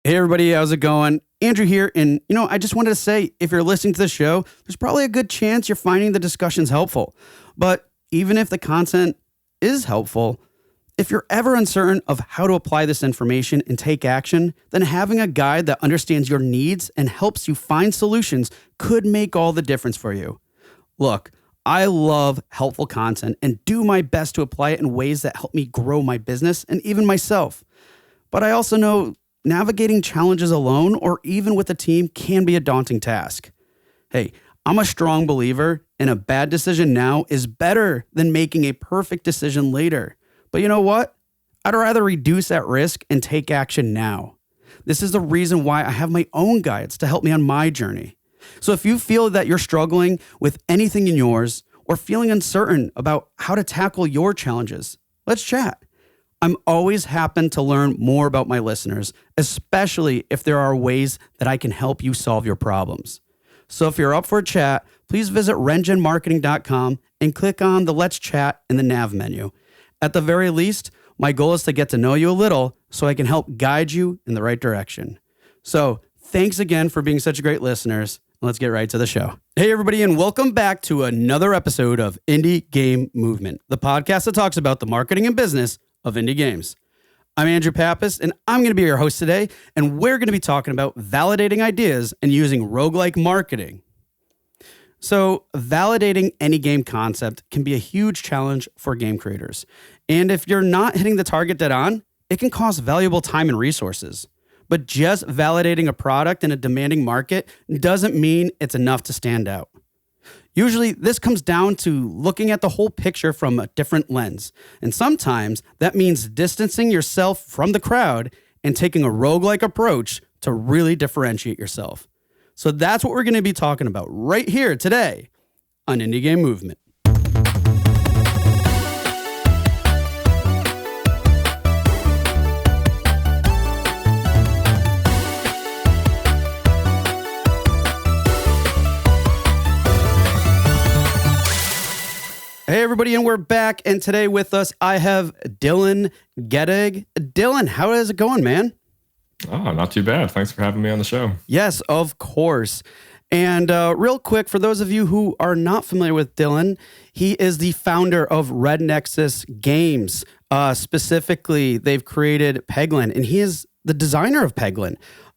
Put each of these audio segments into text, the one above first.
Hey everybody, how's it going? Andrew here, and I just wanted to say, if you're listening to the show, there's probably a good chance you're finding the discussions helpful. But even if the content is helpful, if you're ever uncertain of how to apply this information and take action, then having a guide that understands your needs and helps you find solutions could make all the difference for you. Look, I love helpful content and do my best to apply it in ways that help me grow my business and even myself. But I also know navigating challenges alone or even with a team can be a daunting task. Hey, I'm a strong believer in a bad decision now is better than making a perfect decision later. But you know what? I'd rather reduce that risk and take action now. This is the reason why I have my own guides to help me on my journey. So if you feel that you're struggling with anything in yours or feeling uncertain about how to tackle your challenges, let's chat. I'm always happy to learn more about my listeners, especially if there are ways that I can help you solve your problems. So if you're up for a chat, please visit rengenmarketing.com and click on the Let's Chat in the nav menu. At the very least, my goal is to get to know you a little so I can help guide you in the right direction. So thanks again for being such great listeners. Let's get right to the show. Hey, everybody, and welcome back to another episode of Indie Game Movement, the podcast that talks about the marketing and business of indie games. I'm Andrew Pappas, and I'm going to be your host today, and we're going to be talking about validating ideas and using roguelike marketing. So, validating any game concept can be a huge challenge for game creators. And if you're not hitting the target dead on, it can cost valuable time and resources. But just validating a product in a demanding market doesn't mean it's enough to stand out. Usually, this comes down to looking at the whole picture from a different lens. And sometimes that means distancing yourself from the crowd and taking a roguelike approach to really differentiate yourself. So that's what we're going to be talking about right here today on Indie Game Movement. Hey everybody, and we're back, and today with us I have Dylan Gedig. Dylan, how is it going, man? Oh, not too bad. Thanks for having me on the show. Yes, of course. And real quick, for those of you who are not familiar with Dylan, he is the founder of Red Nexus Games. Specifically, they've created Peglin, and he is the designer of Peglin.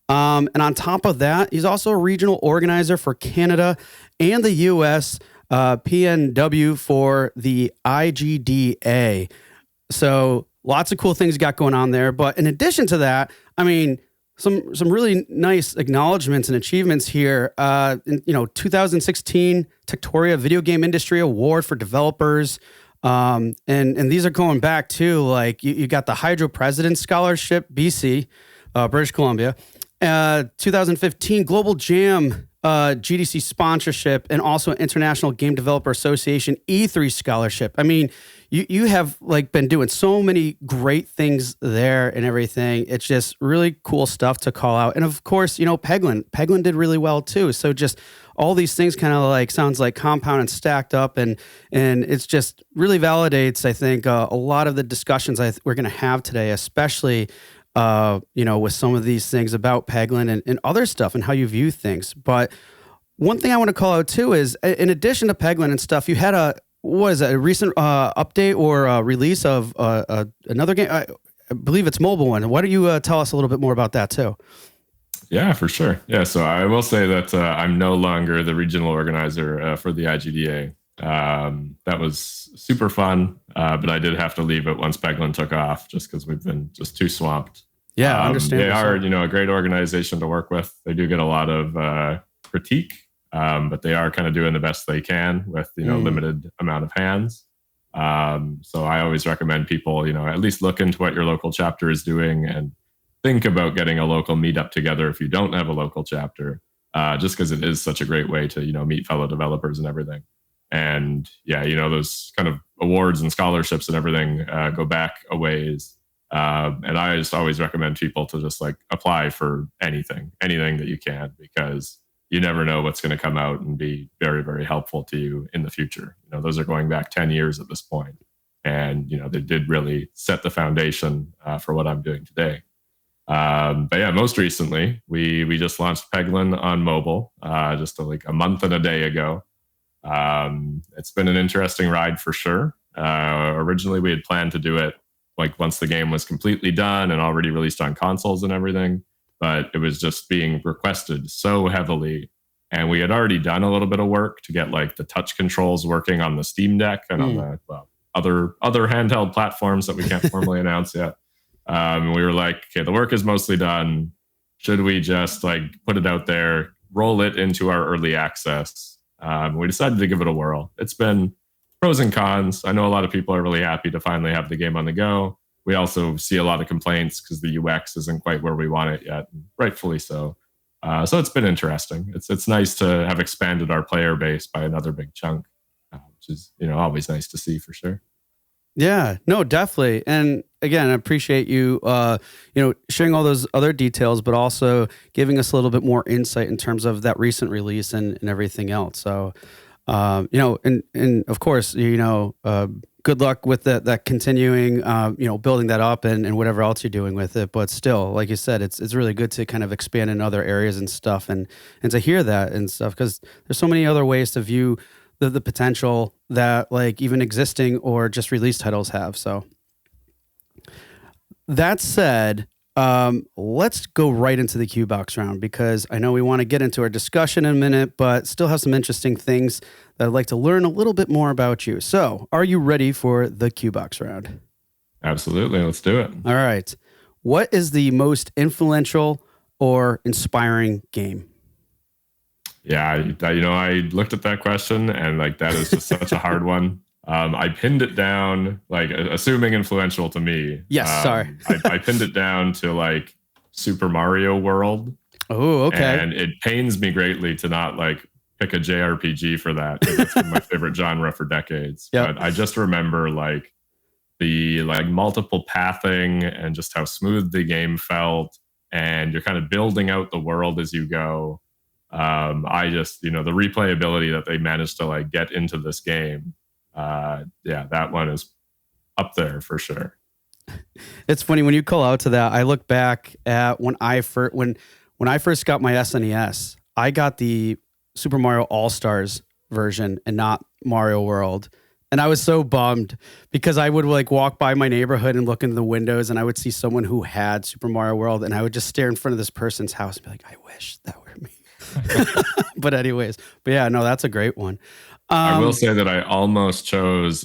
And on top of that, he's also a regional organizer for Canada and the U.S., PNW for the IGDA. So lots of cool things got going on there. But in addition to that, I mean, some really nice acknowledgments and achievements here. 2016 Victoria Video Game Industry Award for Developers. And these are going back to, like, you got the Hydro President Scholarship, BC, British Columbia. 2015 Global Jam GDC sponsorship, and also International Game Developer Association E3 scholarship. I mean, you have been doing so many great things there and everything. It's just really cool stuff to call out. And of course, Peglin did really well too. So just all these things kind of sounds like compound and stacked up, and it's just really validates, I think, a lot of the discussions we're going to have today, especially with some of these things about Peglin and other stuff and how you view things. But one thing I want to call out too is, in addition to Peglin and stuff, you had a recent update or a release of another game. I believe it's mobile one. Why don't you tell us a little bit more about that too? Yeah, for sure. Yeah, so I will say that I'm no longer the regional organizer for the IGDA. That was super fun, but I did have to leave it once Peglin took off, just because we've been just too swamped. Yeah, I understand. They are, a great organization to work with. They do get a lot of critique, but they are kind of doing the best they can with, limited amount of hands. So I always recommend people, at least look into what your local chapter is doing and think about getting a local meetup together if you don't have a local chapter, just because it is such a great way to, meet fellow developers and everything. And yeah, those kind of awards and scholarships and everything go back a ways. And I just always recommend people to just apply for anything that you can, because you never know what's going to come out and be very, very helpful to you in the future. Those are going back 10 years at this point. And, they did really set the foundation for what I'm doing today. But yeah, most recently, we just launched Peglin on mobile just like a month and a day ago. It's been an interesting ride for sure. Originally, we had planned to do it like once the game was completely done and already released on consoles and everything, but it was just being requested so heavily. And we had already done a little bit of work to get like the touch controls working on the Steam Deck and on the other handheld platforms that we can't formally announce yet. We were like, okay, the work is mostly done. Should we just like put it out there, roll it into our early access? We decided to give it a whirl. It's been pros and cons. I know a lot of people are really happy to finally have the game on the go. We also see a lot of complaints because the UX isn't quite where we want it yet, rightfully so. So it's been interesting. It's nice to have expanded our player base by another big chunk, which is always nice to see for sure. Yeah, no, definitely. And again, I appreciate you, sharing all those other details, but also giving us a little bit more insight in terms of that recent release and everything else. So, and of course, good luck with that continuing, building that up and whatever else you're doing with it. But still, like you said, it's really good to kind of expand in other areas and stuff and to hear that and stuff, because there's so many other ways to view the potential that like even existing or just released titles have. So that said, let's go right into the Q Box round, because I know we want to get into our discussion in a minute, but still have some interesting things that I'd like to learn a little bit more about you. So are you ready for the Q Box round? Absolutely. Let's do it. All right. What is the most influential or inspiring game? Yeah, I looked at that question and like that is just such a hard one. I pinned it down, like assuming influential to me. Yes, sorry. I pinned it down to like Super Mario World. Oh, okay. And it pains me greatly to not like pick a JRPG for that. It's been my favorite genre for decades. Yep. But I just remember like the like multiple pathing and just how smooth the game felt, and you're kind of building out the world as you go. I just, the replayability that they managed to like get into this game. That one is up there for sure. It's funny when you call out to that. I look back at when I first got my SNES, I got the Super Mario All-Stars version and not Mario World. And I was so bummed because I would like walk by my neighborhood and look into the windows and I would see someone who had Super Mario World and I would just stare in front of this person's house and be like, I wish that were me. But yeah, no, that's a great one. I will say that I almost chose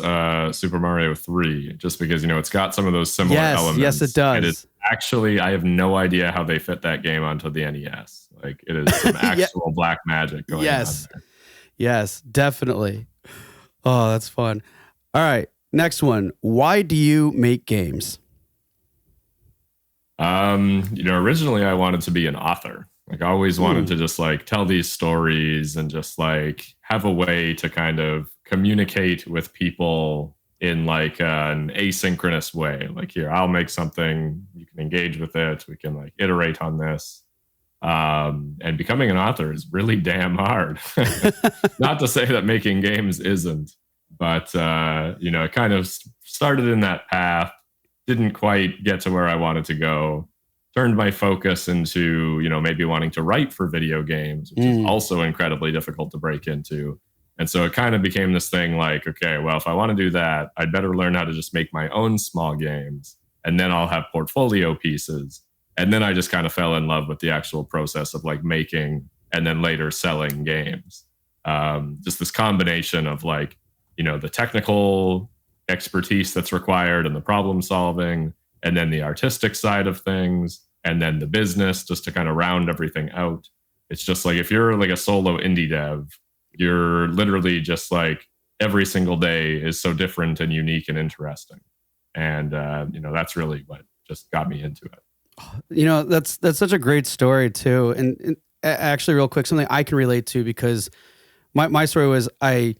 Super Mario 3 just because, it's got some of those similar elements. Yes, it does. And it's actually, I have no idea how they fit that game onto the NES. Like it is some actual black magic going on there. Yes, definitely. Oh, that's fun. All right, next one. Why do you make games? Originally I wanted to be an author. Like I always wanted to just like tell these stories and just like have a way to kind of communicate with people in like an asynchronous way. Like here, I'll make something, you can engage with it. We can like iterate on this. And becoming an author is really damn hard. Not to say that making games isn't, but it kind of started in that path, didn't quite get to where I wanted to go. Turned my focus into, maybe wanting to write for video games, which is also incredibly difficult to break into. And so it kind of became this thing like, okay, well, if I want to do that, I'd better learn how to just make my own small games, and then I'll have portfolio pieces. And then I just kind of fell in love with the actual process of like making and then later selling games. Just this combination of like, the technical expertise that's required and the problem solving, and then the artistic side of things, and then the business, just to kind of round everything out. It's just like, if you're like a solo indie dev, you're literally just like every single day is so different and unique and interesting. And, that's really what just got me into it. That's such a great story too. And actually real quick, something I can relate to, because my story was I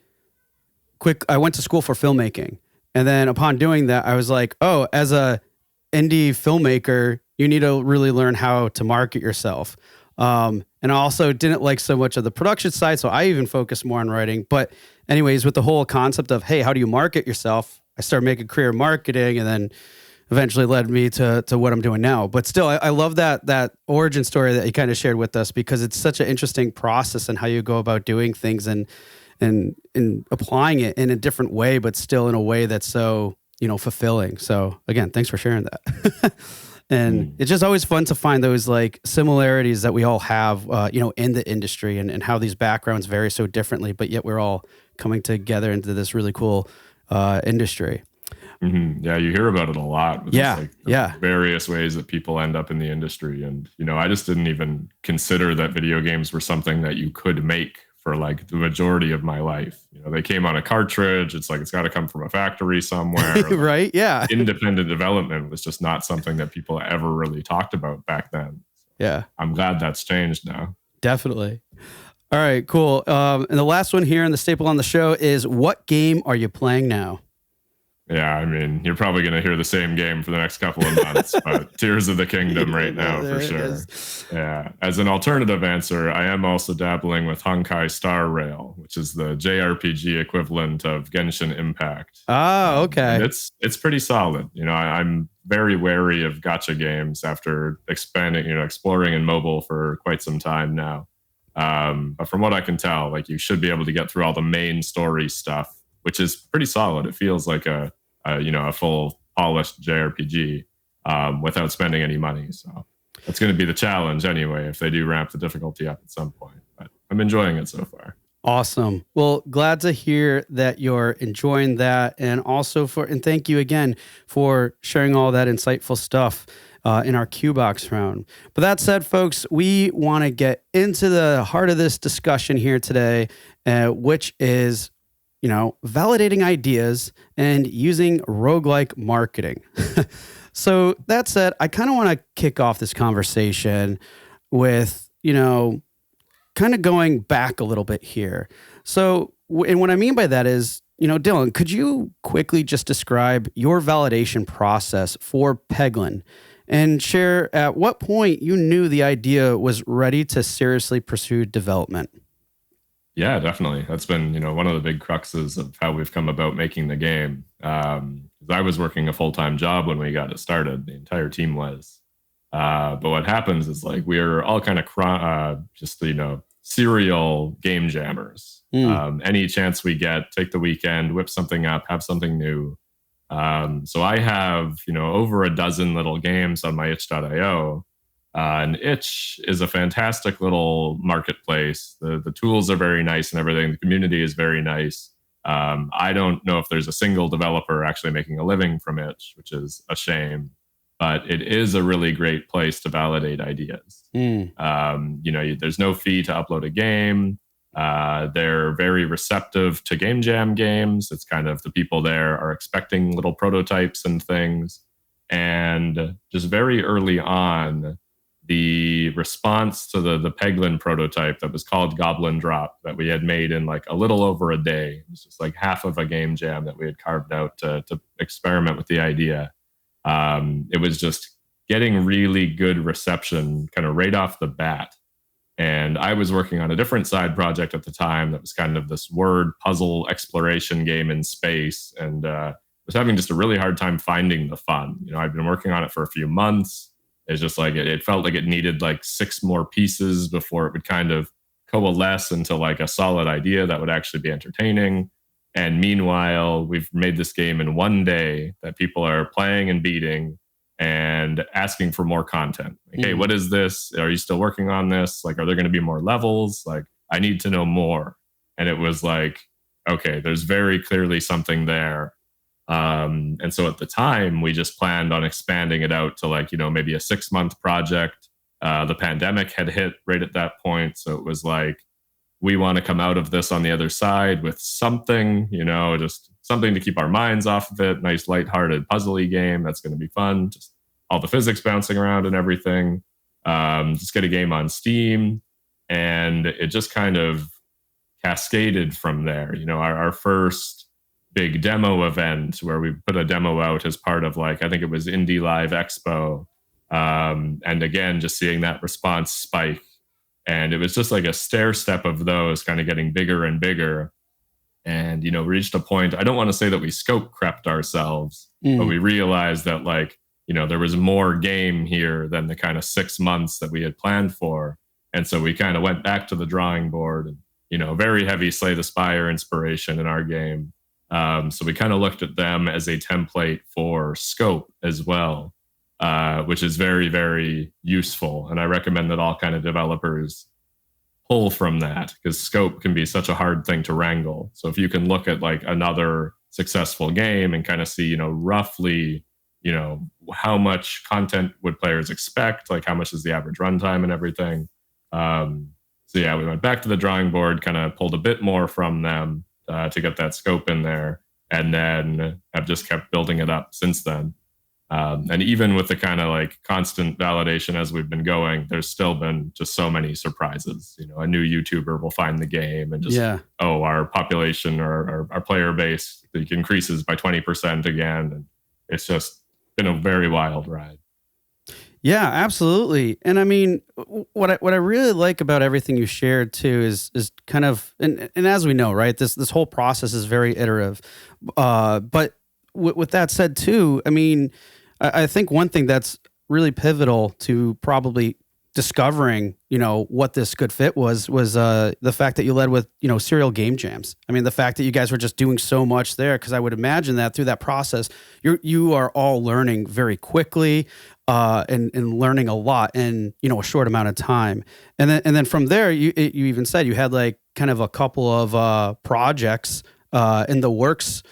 went to school for filmmaking. And then upon doing that, I was like, oh, as a indie filmmaker, you need to really learn how to market yourself. And I also didn't like so much of the production side, so I even focused more on writing. But anyways, with the whole concept of, hey, how do you market yourself? I started making career marketing, and then eventually led me to what I'm doing now. But still, I love that origin story that you kind of shared with us, because it's such an interesting process and how you go about doing things and applying it in a different way, but still in a way that's so, fulfilling. So again, thanks for sharing that. And it's just always fun to find those like similarities that we all have, in the industry, and how these backgrounds vary so differently, but yet we're all coming together into this really cool industry. Mm-hmm. Yeah, you hear about it a lot. With Yeah, just, like, various ways that people end up in the industry. And, I just didn't even consider that video games were something that you could make for like the majority of my life. They came on a cartridge. It's like, it's got to come from a factory somewhere. Right? Yeah. Independent development was just not something that people ever really talked about back then. Yeah. I'm glad that's changed now. Definitely. All right, cool. And the last one here, and the staple on the show, is what game are you playing now? Yeah, I mean, you're probably going to hear the same game for the next couple of months, but Tears of the Kingdom right now for sure. Yeah. As an alternative answer, I am also dabbling with Honkai Star Rail, which is the JRPG equivalent of Genshin Impact. Oh, okay. And it's pretty solid. I'm very wary of gacha games after exploring in mobile for quite some time now. But from what I can tell, like, you should be able to get through all the main story stuff, which is pretty solid. It feels like a full polished JRPG without spending any money. So that's going to be the challenge anyway, if they do ramp the difficulty up at some point. But I'm enjoying it so far. Awesome. Well, glad to hear that you're enjoying that, and also and thank you again for sharing all that insightful stuff in our Q Box round. But that said, folks, we want to get into the heart of this discussion here today, which is validating ideas and using roguelike marketing. So that said, I kind of want to kick off this conversation with, kind of going back a little bit here. So, and what I mean by that is, Dylan, could you quickly just describe your validation process for Peglin and share at what point you knew the idea was ready to seriously pursue development? Yeah, definitely. That's been, one of the big cruxes of how we've come about making the game. I was working a full-time job when we got it started. The entire team was. But what happens is, like, we're all kind of just, serial game jammers. Any chance we get, take the weekend, whip something up, have something new. So I have, over a dozen little games on my itch.io. And Itch is a fantastic little marketplace. The tools are very nice and everything. The community is very nice. I don't know if there's a single developer actually making a living from Itch, which is a shame. But it is a really great place to validate ideas. There's no fee to upload a game. They're very receptive to game jam games. It's kind of, the people there are expecting little prototypes and things. And just very early on, the response to the Peglin prototype that was called Goblin Drop, that we had made in like a little over a day. It was just like half of a game jam that we had carved out to experiment with the idea. It was just getting really good reception kind of right off the bat. And I was working on a different side project at the time that was kind of this word puzzle exploration game in space, and was having just a really hard time finding the fun. I've been working on it for a few months. It's just like, it felt like it needed like 6 more pieces before it would kind of coalesce into like a solid idea that would actually be entertaining. And meanwhile, we've made this game in one day that people are playing and beating and asking for more content. Like, hey, what is this? Are you still working on this? Like, are there going to be more levels? Like, I need to know more. And it was like, okay, there's very clearly something there. And so at the time, we just planned on expanding it out to like, maybe a 6-month project. The pandemic had hit right at that point. So it was like, we want to come out of this on the other side with something, just something to keep our minds off of it. Nice, lighthearted, puzzly game. That's going to be fun. Just all the physics bouncing around and everything. Just get a game on Steam. And it just kind of cascaded from there. Our first big demo event where we put a demo out as part of like, I think it was Indie Live Expo. And again, just seeing that response spike. And it was just like a stair step of those kind of getting bigger and bigger. And, we reached a point, I don't want to say that we scope crept ourselves, but we realized that like, there was more game here than the kind of 6 months that we had planned for. And so we kind of went back to the drawing board and, very heavy Slay the Spire inspiration in our game. So we kind of looked at them as a template for scope as well, which is very, very useful. And I recommend that all kind of developers pull from that, because scope can be such a hard thing to wrangle. So if you can look at like another successful game and kind of see, roughly, how much content would players expect, like how much is the average runtime and everything. So yeah, we went back to the drawing board, kind of pulled a bit more from them to get that scope in there, and then I've just kept building it up since then. And even with the kind of like constant validation as we've been going, there's still been just so many surprises. A new YouTuber will find the game and just, our population or our player base increases by 20% again. And it's just been a very wild ride. Yeah, absolutely. And I mean, what I really like about everything you shared too is kind of, and as we know, right, this whole process is very iterative. But with that said too, I mean, I think one thing that's really pivotal to probably discovering, what this good fit was the fact that you led with, serial game jams. I mean, the fact that you guys were just doing so much there, because I would imagine that through that process, you are all learning very quickly and learning a lot in, a short amount of time. And then from there, you even said you had like kind of a couple of projects in the works.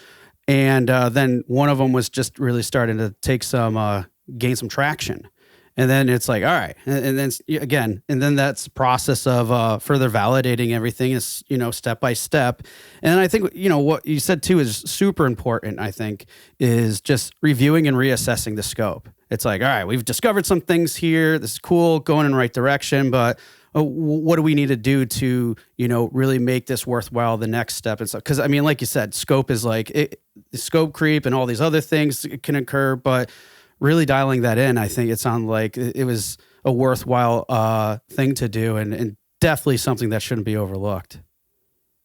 And then one of them was just really starting to take gain some traction. And then it's like, all right. And then again, that's the process of further validating everything is, step by step. And I think, what you said too is super important, I think, is just reviewing and reassessing the scope. It's like, all right, we've discovered some things here. This is cool, going in the right direction, but what do we need to do to, really make this worthwhile the next step and stuff? Because I mean, like you said, scope is like scope creep and all these other things can occur, but really dialing that in, I think it sounded like it was a worthwhile thing to do, and definitely something that shouldn't be overlooked.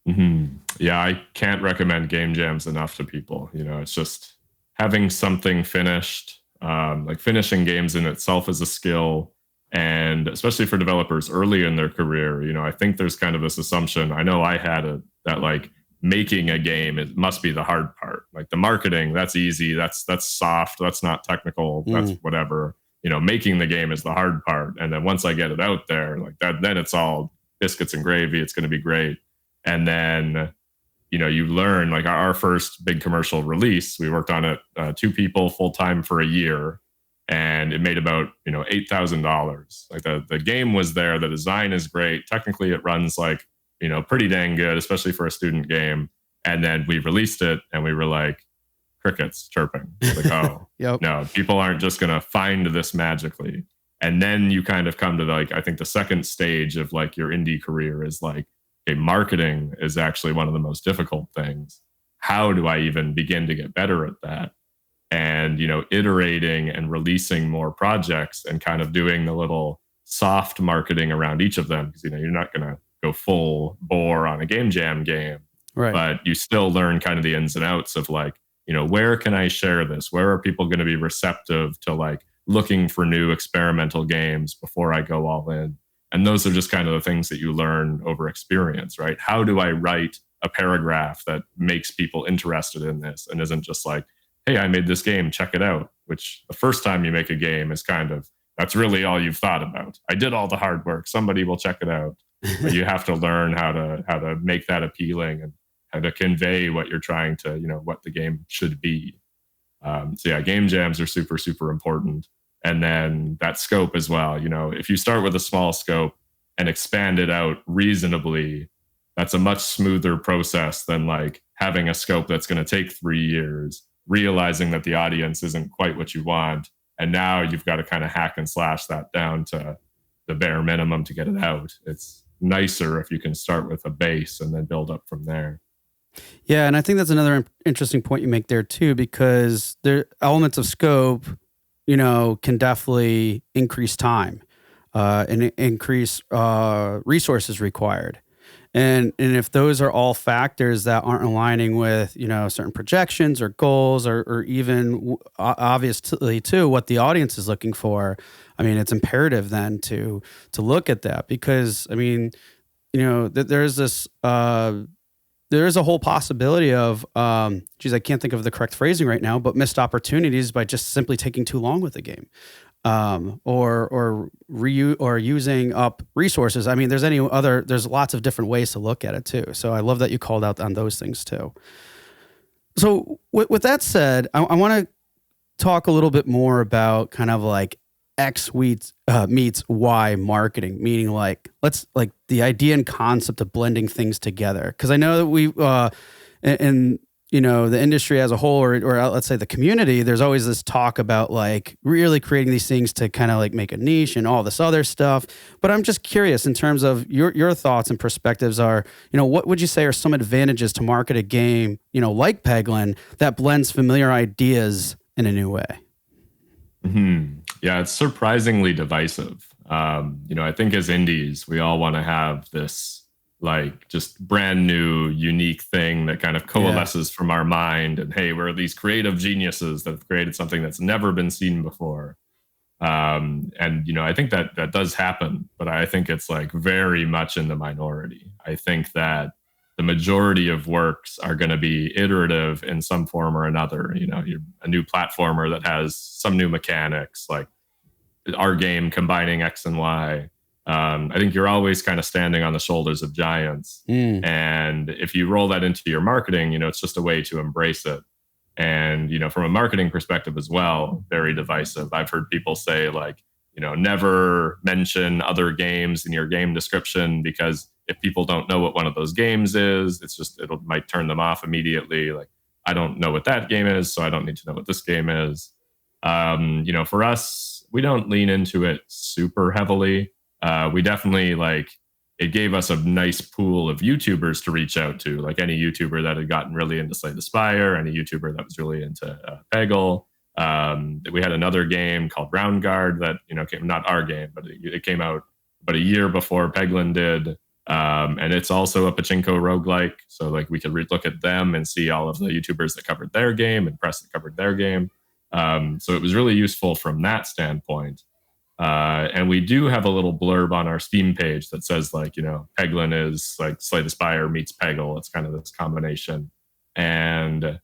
Mm-hmm. Yeah, I can't recommend game jams enough to people. It's just having something finished. Like finishing games in itself is a skill. And especially for developers early in their career, I think there's kind of this assumption. I know I had that like making a game, it must be the hard part. Like the marketing, that's easy. That's soft. That's not technical. That's whatever. Making the game is the hard part. And then once I get it out there, like that, then it's all biscuits and gravy. It's going to be great. And then, you learn, like our first big commercial release, we worked on it, 2 people full time for a year. And it made about, $8,000. Like the game was there. The design is great. Technically, it runs like, pretty dang good, especially for a student game. And then we released it and we were like, crickets chirping. Like, oh, no, people aren't just going to find this magically. And then you kind of come to I think the second stage of like your indie career is like, okay, marketing is actually one of the most difficult things. How do I even begin to get better at that? And, iterating and releasing more projects and kind of doing the little soft marketing around each of them. Because, you're not going to go full bore on a game jam game. Right. But you still learn kind of the ins and outs of like, where can I share this? Where are people going to be receptive to like looking for new experimental games before I go all in? And those are just kind of the things that you learn over experience, right? How do I write a paragraph that makes people interested in this and isn't just like, hey, I made this game, check it out, which the first time you make a game is kind of, that's really all you've thought about. I did all the hard work. Somebody will check it out. But you have to learn how to make that appealing and how to convey what you're trying to, what the game should be. So yeah, game jams are super, super important. And then that scope as well. If you start with a small scope and expand it out reasonably, that's a much smoother process than like having a scope that's going to take 3 years, realizing that the audience isn't quite what you want. And now you've got to kind of hack and slash that down to the bare minimum to get it out. It's nicer if you can start with a base and then build up from there. Yeah, and I think that's another interesting point you make there too, because there elements of scope, can definitely increase time and increase resources required. And if those are all factors that aren't aligning with, certain projections or goals or even obviously too what the audience is looking for, I mean, it's imperative then to look at that, because I mean, there's this there is a whole possibility of I can't think of the correct phrasing right now, but missed opportunities by just simply taking too long with the game. Or using up resources. I mean, there's lots of different ways to look at it too. So I love that you called out on those things too. So with that said, I want to talk a little bit more about kind of like X meets Y marketing, meaning like the idea and concept of blending things together. Because I know that we in the industry as a whole, or let's say the community, there's always this talk about like really creating these things to kind of like make a niche and all this other stuff. But I'm just curious in terms of your thoughts and perspectives are, what would you say are some advantages to market a game, like Peglin, that blends familiar ideas in a new way? Mm-hmm. Yeah, it's surprisingly divisive. I think as indies, we all want to have this like just brand new, unique thing that kind of coalesces from our mind. And hey, we're these creative geniuses that have created something that's never been seen before. And I think that does happen, but I think it's like very much in the minority. I think that the majority of works are going to be iterative in some form or another. You're a new platformer that has some new mechanics, like our game combining X and Y. I think you're always kind of standing on the shoulders of giants. And if you roll that into your marketing, it's just a way to embrace it. And, from a marketing perspective as well, very divisive. I've heard people say like, never mention other games in your game description, because if people don't know what one of those games is, it might turn them off immediately. Like, I don't know what that game is, so I don't need to know what this game is. For us, we don't lean into it super heavily. We definitely it gave us a nice pool of YouTubers to reach out to, like any YouTuber that had gotten really into Slay the Spire, any YouTuber that was really into Peggle. We had another game called Round Guard that, not our game, but it came out about a year before Peglin did. And it's also a pachinko roguelike. So we could look at them and see all of the YouTubers that covered their game and press that covered their game. So it was really useful from that standpoint. And we do have a little blurb on our Steam page that says Peglin is like Slay the Spire meets Peggle. It's kind of this combination. And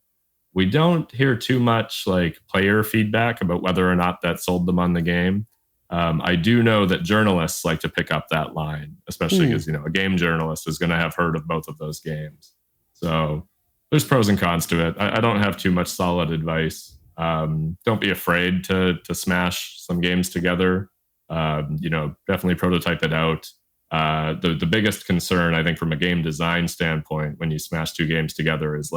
we don't hear too much player feedback about whether or not that sold them on the game. I do know that journalists like to pick up that line, especially because, a game journalist is going to have heard of both of those games. So there's pros and cons to it. I don't have too much solid advice. Don't be afraid to smash some games together. Definitely prototype it out. The biggest concern, I think, from a game design standpoint, when you smash two games together is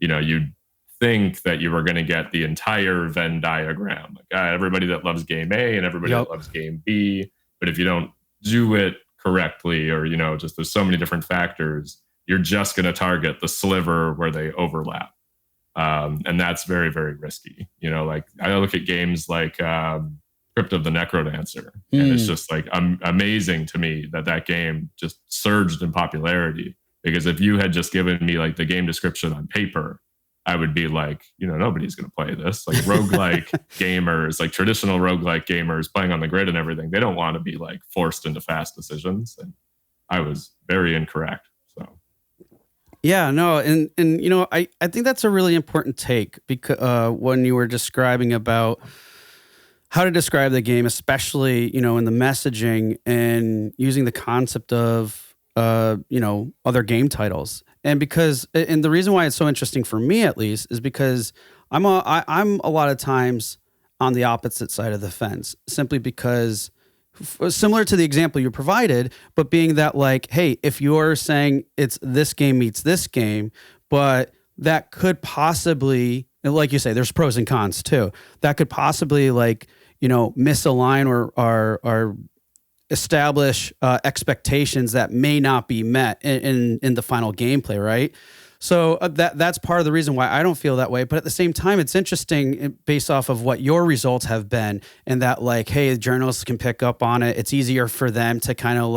you'd think that you were going to get the entire Venn diagram, everybody that loves game A and everybody that loves game B. But if you don't do it correctly, or just there's so many different factors, you're just going to target the sliver where they overlap. And that's very, very risky. I look at games like Crypt of the Necrodancer, and it's just amazing to me that game just surged in popularity. Because if you had just given me the game description on paper, I would be nobody's going to play this. Roguelike gamers, traditional roguelike gamers playing on the grid and everything, they don't want to be forced into fast decisions. And I was very incorrect. So. Yeah, no, and I think that's a really important take, because when you were describing about how to describe the game, especially in the messaging and using the concept of other game titles, and the reason why it's so interesting for me, at least, is because I'm a lot of times on the opposite side of the fence, simply because, similar to the example you provided, but being that hey, if you're saying it's this game meets this game, but that could possibly, like you say, there's pros and cons too, that could possibly misalign or establish expectations that may not be met in the final gameplay, right? So that's part of the reason why I don't feel that way. But at the same time, it's interesting based off of what your results have been, and that hey, journalists can pick up on it. It's easier for them to kind of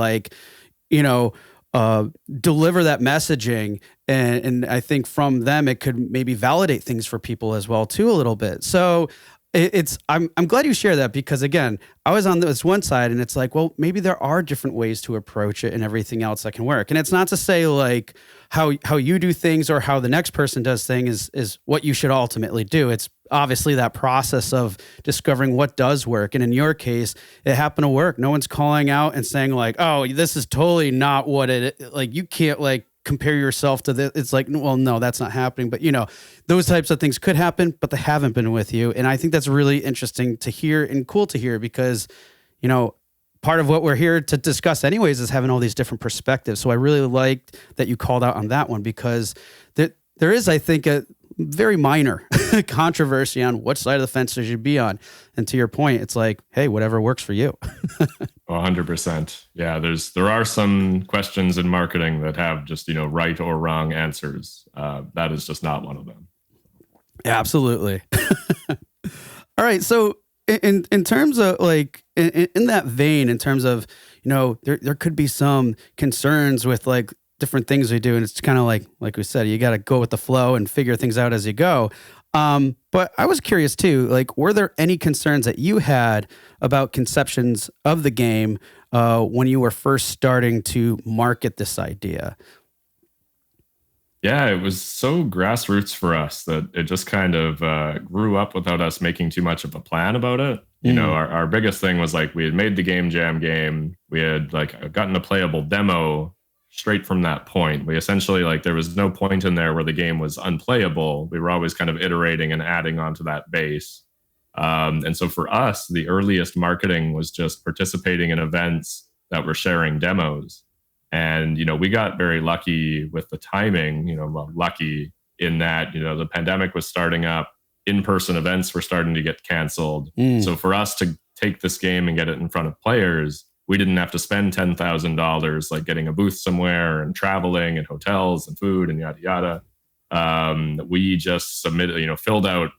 deliver that messaging, and I think from them it could maybe validate things for people as well too a little bit. So I'm glad you share that, because again, I was on this one side and it's like, well, maybe there are different ways to approach it and everything else that can work. And it's not to say like how you do things or how the next person does things is what you should ultimately do. It's obviously that process of discovering what does work. And in your case, it happened to work. No one's calling out and saying like, oh, this is totally not what it, like, you can't like compare yourself to this. It's like, well, no, that's not happening. But those types of things could happen, but they haven't been with you. And I think that's really interesting to hear and cool to hear, because, part of what we're here to discuss anyways is having all these different perspectives. So I really liked that you called out on that one, because there is, I think, a very minor controversy on what side of the fence you should be on. And to your point, it's like, hey, whatever works for you. 100%. Yeah, there are some questions in marketing that have just, right or wrong answers. That is just not one of them. Yeah, absolutely. All right. So in terms of like, in that vein, in terms of, there could be some concerns with like different things we do. And it's kind of like we said, you got to go with the flow and figure things out as you go. But I was curious too, like, were there any concerns that you had about conceptions of the game when you were first starting to market this idea? Yeah, it was so grassroots for us that it just kind of grew up without us making too much of a plan about it. Our biggest thing was like, we had made the Game Jam game. We had like gotten a playable demo straight from that point. We essentially, like, there was no point in there where the game was unplayable. We were always kind of iterating and adding onto that base. And so for us, the earliest marketing was just participating in events that were sharing demos. And, we got very lucky with the timing, lucky in that, the pandemic was starting up, in-person events were starting to get canceled. So for us to take this game and get it in front of players, we didn't have to spend $10,000 like getting a booth somewhere and traveling and hotels and food and yada, yada. We just submitted, filled out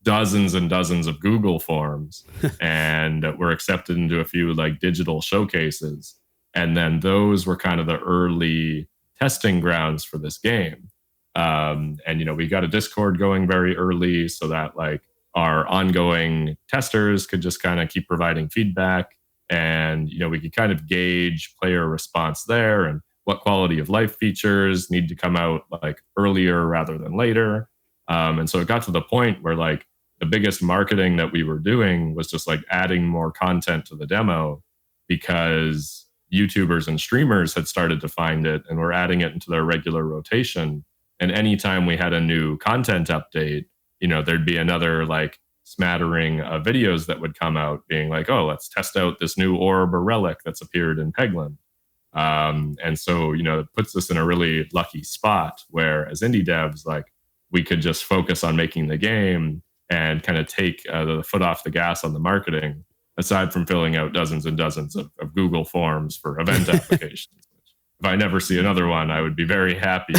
dozens and dozens of Google forms and were accepted into a few like digital showcases. And then those were kind of the early testing grounds for this game. And, we got a Discord going very early so that like our ongoing testers could just kind of keep providing feedback. And, we could kind of gauge player response there and what quality of life features need to come out like earlier rather than later. And so it got to the point where like the biggest marketing that we were doing was just like adding more content to the demo, because YouTubers and streamers had started to find it and were adding it into their regular rotation. And anytime we had a new content update, there'd be another like smattering of videos that would come out being like, oh, let's test out this new orb or relic that's appeared in Peglin. And so, it puts us in a really lucky spot where as indie devs, like, we could just focus on making the game and kind of take the foot off the gas on the marketing, aside from filling out dozens and dozens of Google forms for event applications. If I never see another one, I would be very happy.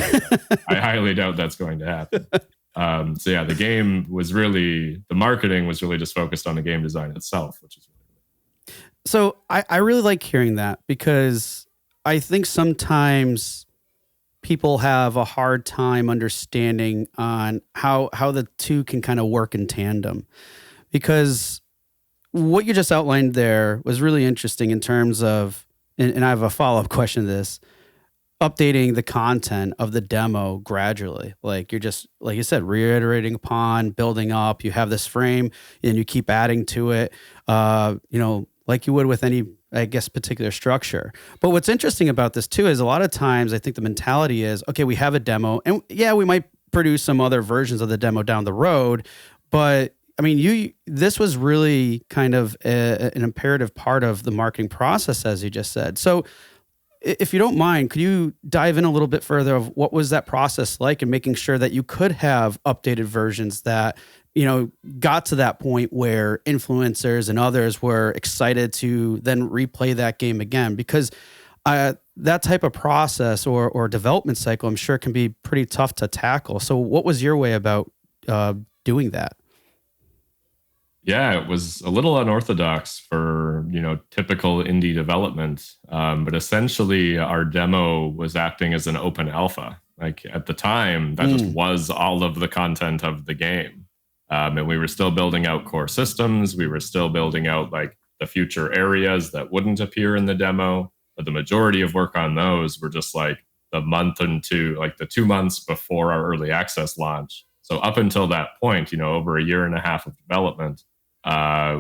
I highly doubt that's going to happen. So yeah, the marketing was really just focused on the game design itself, which is really cool. So I really like hearing that, because I think sometimes people have a hard time understanding on how the two can kind of work in tandem, because what you just outlined there was really interesting in terms of, and I have a follow-up question to this, updating the content of the demo gradually. Like, you're just, like you said, reiterating upon, building up. You have this frame and you keep adding to it, like you would with any, I guess, particular structure. But what's interesting about this too is a lot of times I think the mentality is, okay, we have a demo and yeah, we might produce some other versions of the demo down the road, but I mean, this was really kind of an imperative part of the marketing process, as you just said. So if you don't mind, could you dive in a little bit further of what was that process like and making sure that you could have updated versions that, got to that point where influencers and others were excited to then replay that game again? Because that type of process or development cycle, I'm sure, can be pretty tough to tackle. So what was your way about doing that? Yeah, it was a little unorthodox for, typical indie development. But essentially our demo was acting as an open alpha. Like at the time, that just was all of the content of the game. And we were still building out core systems. We were still building out like the future areas that wouldn't appear in the demo. But the majority of work on those were just like the 2 months before our early access launch. So up until that point, over a year and a half of development,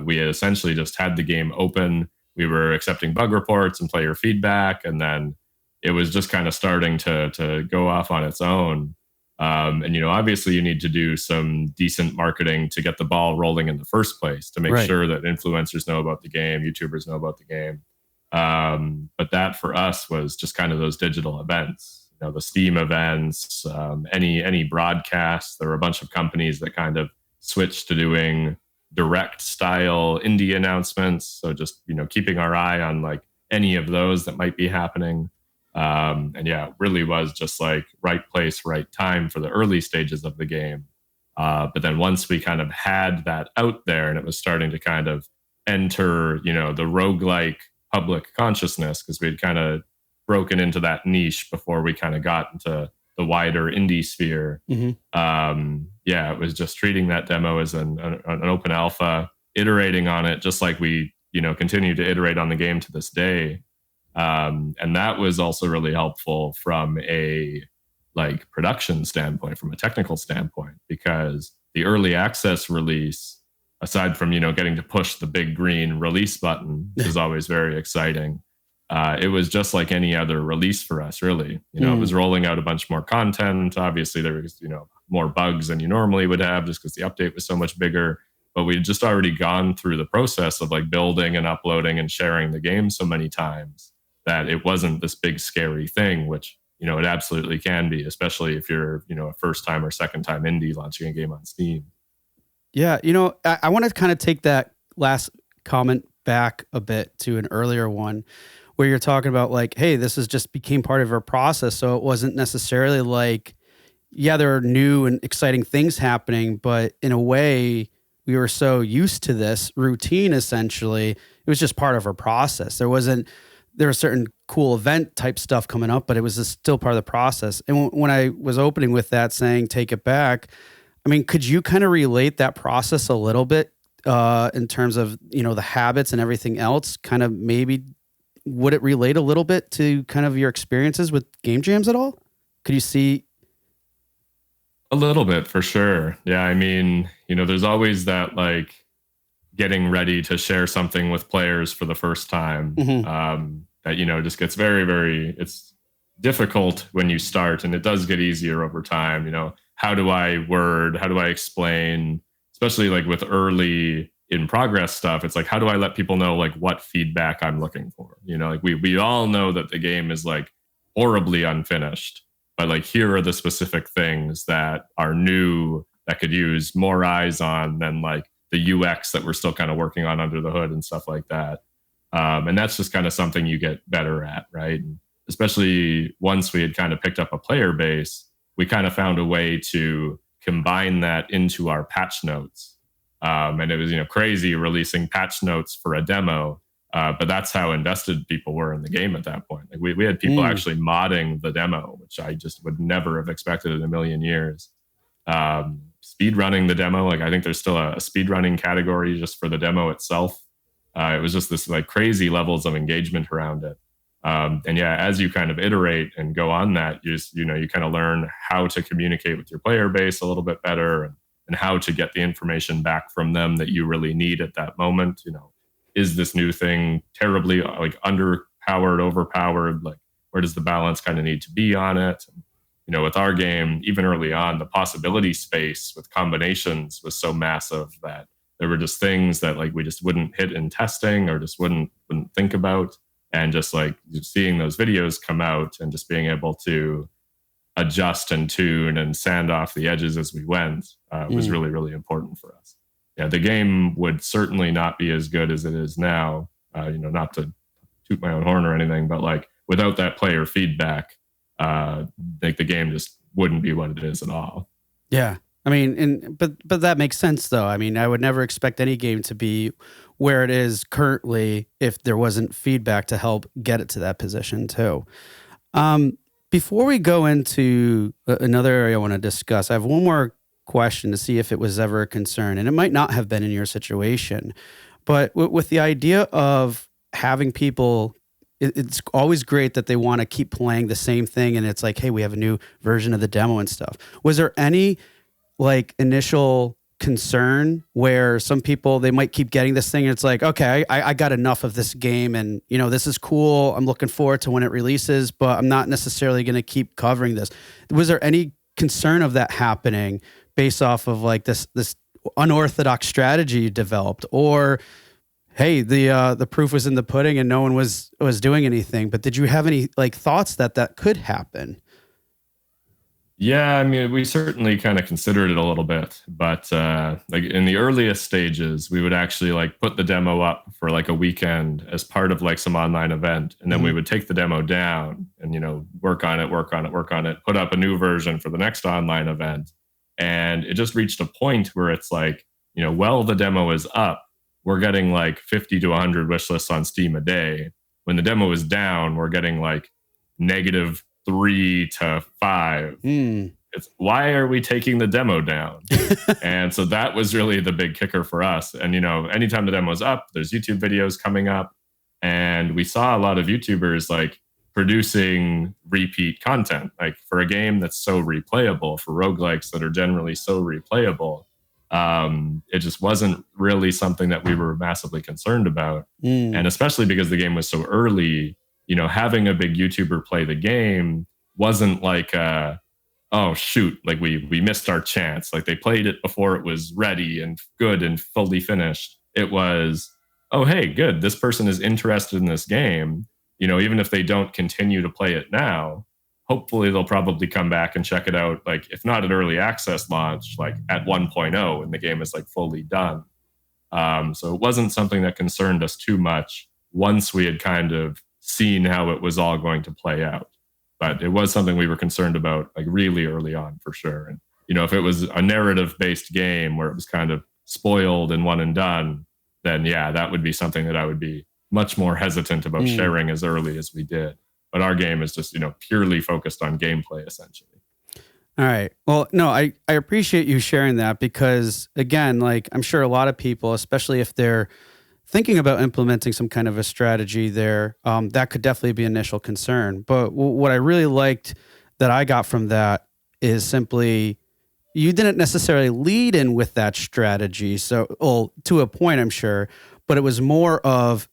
we essentially just had the game open. We were accepting bug reports and player feedback, and then it was just kind of starting to go off on its own. And obviously, you need to do some decent marketing to get the ball rolling in the first place, to make sure that influencers know about the game, YouTubers know about the game. But that for us was just kind of those digital events, the Steam events, any broadcasts. There were a bunch of companies that kind of switched to doing direct style indie announcements. So just, keeping our eye on like any of those that might be happening. And yeah, it really was just like right place, right time for the early stages of the game. But then once we kind of had that out there and it was starting to kind of enter, the roguelike public consciousness, because we'd kind of broken into that niche before we kind of got into the wider indie sphere. Yeah, it was just treating that demo as an open alpha, iterating on it, just like we, continue to iterate on the game to this day. And that was also really helpful from a like production standpoint, from a technical standpoint, because the early access release, aside from, getting to push the big green release button, which is always very exciting, it was just like any other release for us, really. It was rolling out a bunch more content. Obviously, there was, more bugs than you normally would have just because the update was so much bigger. But we'd just already gone through the process of like building and uploading and sharing the game so many times that it wasn't this big scary thing, which, it absolutely can be, especially if you're, a first time or second time indie launching a game on Steam. Yeah. I want to kind of take that last comment back a bit to an earlier one where you're talking about like, hey, this is just became part of our process. So it wasn't necessarily like, yeah, there are new and exciting things happening, but in a way we were so used to this routine, essentially, it was just part of our process. There was certain cool event type stuff coming up, but it was still part of the process. And when I was opening with that saying, take it back, I mean, could you kind of relate that process a little bit in terms of, the habits and everything else? Kind of maybe would it relate a little bit to kind of your experiences with game jams at all? Could you see? A little bit, for sure. Yeah. I mean, there's always that like getting ready to share something with players for the first time. That, just gets very, very, it's difficult when you start, and it does get easier over time. How do I explain, especially like with early in progress stuff? It's like, how do I let people know like what feedback I'm looking for? Like we all know that the game is like horribly unfinished, but like here are the specific things that are new that could use more eyes on than like the UX that we're still kind of working on under the hood and stuff like that. And that's just kind of something you get better at, right? And especially once we had kind of picked up a player base, we kind of found a way to combine that into our patch notes. And it was, crazy releasing patch notes for a demo. But that's how invested people were in the game at that point. Like we had people actually modding the demo, which I just would never have expected in a million years. Speed running the demo. Like I think there's still a speed running category just for the demo itself. It was just this like crazy levels of engagement around it. And yeah, as you kind of iterate and go on that, you just, you kind of learn how to communicate with your player base a little bit better, and how to get the information back from them that you really need at that moment. Is this new thing terribly like underpowered, overpowered? Like where does the balance kind of need to be on it? And, with our game, even early on, the possibility space with combinations was so massive that there were just things that like we just wouldn't hit in testing or just wouldn't think about. And just like seeing those videos come out and just being able to adjust and tune and sand off the edges as we went was really, really important for us. Yeah, the game would certainly not be as good as it is now, not to toot my own horn or anything, but like without that player feedback, like the game just wouldn't be what it is at all. Yeah. I mean, but that makes sense though. I mean, I would never expect any game to be where it is currently if there wasn't feedback to help get it to that position too. Um, Before we go into another area I want to discuss, I have one more question to see if it was ever a concern, and it might not have been in your situation, but with the idea of having people, it's always great that they want to keep playing the same thing, and it's like, hey, we have a new version of the demo and stuff. Was there any like initial concern where some people they might keep getting this thing and it's like, okay, I got enough of this game and this is cool, I'm looking forward to when it releases, but I'm not necessarily going to keep covering this? Was there any concern of that happening based off of like this unorthodox strategy you developed? Or hey, the proof was in the pudding and no one was doing anything, but did you have any like thoughts that could happen? Yeah, I mean, we certainly kind of considered it a little bit, but like in the earliest stages, we would actually like put the demo up for like a weekend as part of like some online event, and then we would take the demo down and work on it, put up a new version for the next online event, and it just reached a point where it's like, while the demo is up, we're getting like 50 to 100 wish lists on Steam a day. When the demo is down, we're getting like -3 to 5. It's why are we taking the demo down? And so that was really the big kicker for us. And anytime the demo's up, there's YouTube videos coming up, and we saw a lot of YouTubers like producing repeat content, like for a game that's so replayable, for roguelikes that are generally so replayable. It just wasn't really something that we were massively concerned about. And especially because the game was so early, having a big YouTuber play the game wasn't like, oh, shoot, like we missed our chance. Like they played it before it was ready and good and fully finished. It was, oh, hey, good. This person is interested in this game. Even if they don't continue to play it now, hopefully they'll probably come back and check it out. Like if not at early access launch, like at 1.0 and the game is like fully done. So it wasn't something that concerned us too much once we had kind of seen how it was all going to play out. But it was something we were concerned about like really early on for sure. And, if it was a narrative based game where it was kind of spoiled and one and done, then yeah, that would be something that I would be much more hesitant about sharing as early as we did. But our game is just, purely focused on gameplay essentially. All right. Well, no, I appreciate you sharing that because again, like I'm sure a lot of people, especially if they're thinking about implementing some kind of a strategy there, that could definitely be initial concern. But what I really liked that I got from that is simply you didn't necessarily lead in with that strategy. So, well, to a point, I'm sure, but it was more of,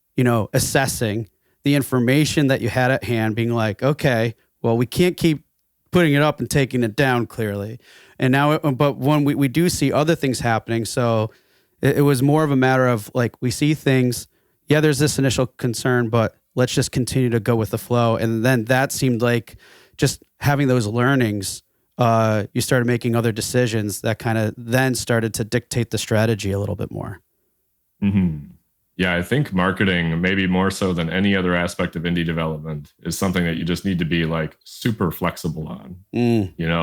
assessing the information that you had at hand, being like, okay, well, we can't keep putting it up and taking it down clearly. And now, but when we do see other things happening, so it was more of a matter of like, we see things, yeah, there's this initial concern, but let's just continue to go with the flow. And then that seemed like just having those learnings, you started making other decisions that kind of then started to dictate the strategy a little bit more. Mm-hmm. Yeah, I think marketing, maybe more so than any other aspect of indie development, is something that you just need to be like super flexible on.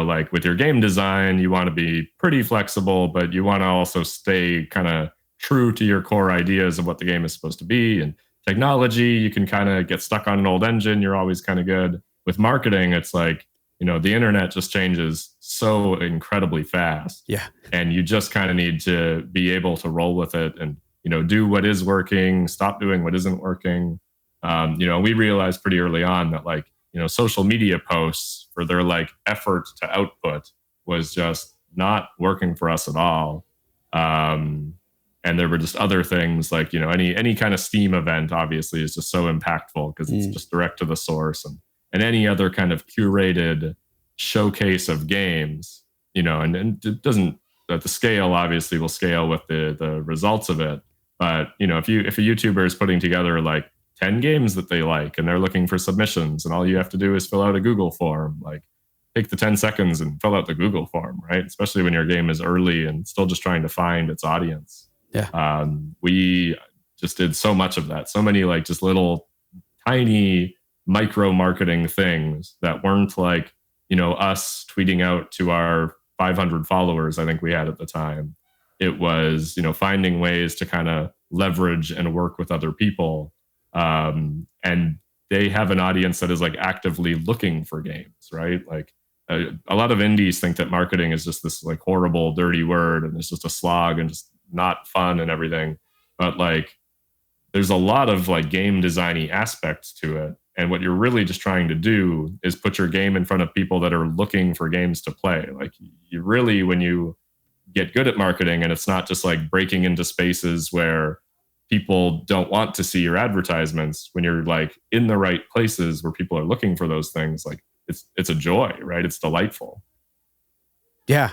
Like with your game design, you want to be pretty flexible, but you want to also stay kind of true to your core ideas of what the game is supposed to be. And technology, you can kind of get stuck on an old engine. You're always kind of good. With marketing, it's like, the internet just changes so incredibly fast. Yeah. And you just kind of need to be able to roll with it and do what is working, stop doing what isn't working. We realized pretty early on that like, social media posts for their like effort to output was just not working for us at all. And there were just other things like, any kind of Steam event obviously is just so impactful because it's just direct to the source, and any other kind of curated showcase of games, and it doesn't, that the scale obviously will scale with the results of it. But, if a YouTuber is putting together like 10 games that they like and they're looking for submissions and all you have to do is fill out a Google form, like take the 10 seconds and fill out the Google form, right? Especially when your game is early and still just trying to find its audience. Yeah. We just did so much of that. So many like just little tiny micro marketing things that weren't like, us tweeting out to our 500 followers, I think we had at the time. It was, finding ways to kind of leverage and work with other people. And they have an audience that is like actively looking for games, right? Like a lot of indies think that marketing is just this like horrible, dirty word, and it's just a slog and just not fun and everything. But like, there's a lot of like game designy aspects to it. And what you're really just trying to do is put your game in front of people that are looking for games to play. Like you really, when you get good at marketing, and it's not just like breaking into spaces where people don't want to see your advertisements, when you're like in the right places where people are looking for those things, like it's a joy, right? It's delightful. Yeah.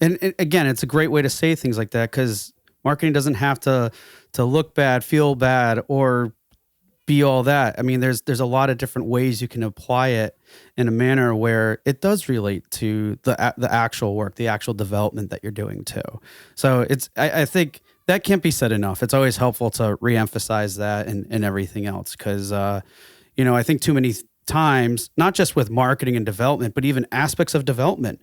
And again, it's a great way to say things like that, because marketing doesn't have to look bad, feel bad, or be all that. I mean, there's a lot of different ways you can apply it in a manner where it does relate to the actual work, the actual development that you're doing too. So I think that can't be said enough. It's always helpful to reemphasize that and everything else, because I think too many times, not just with marketing and development, but even aspects of development,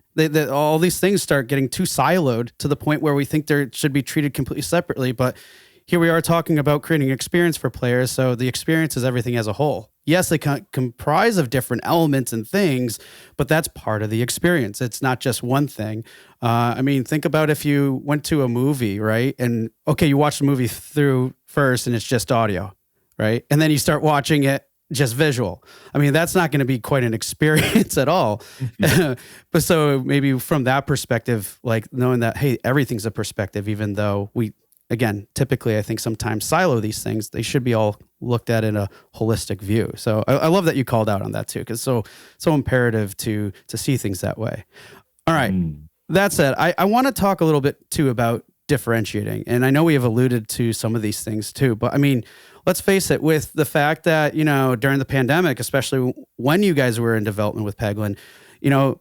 all these things start getting too siloed to the point where we think they should be treated completely separately. But here we are talking about creating an experience for players. So the experience is everything as a whole. Yes, they comprise of different elements and things, but that's part of the experience. It's not just one thing. I mean, think about if you went to a movie, right? And okay, you watch the movie through first and it's just audio, right? And then you start watching it just visual. I mean, that's not going to be quite an experience at all. But so maybe from that perspective, like knowing that, hey, everything's a perspective, even though we, again, typically, I think sometimes silo these things. They should be all looked at in a holistic view. So I love that you called out on that too, because so imperative to see things that way. All right. That said, I want to talk a little bit too about differentiating. And I know we have alluded to some of these things too, but I mean, let's face it, with the fact that, during the pandemic, especially when you guys were in development with Peglin,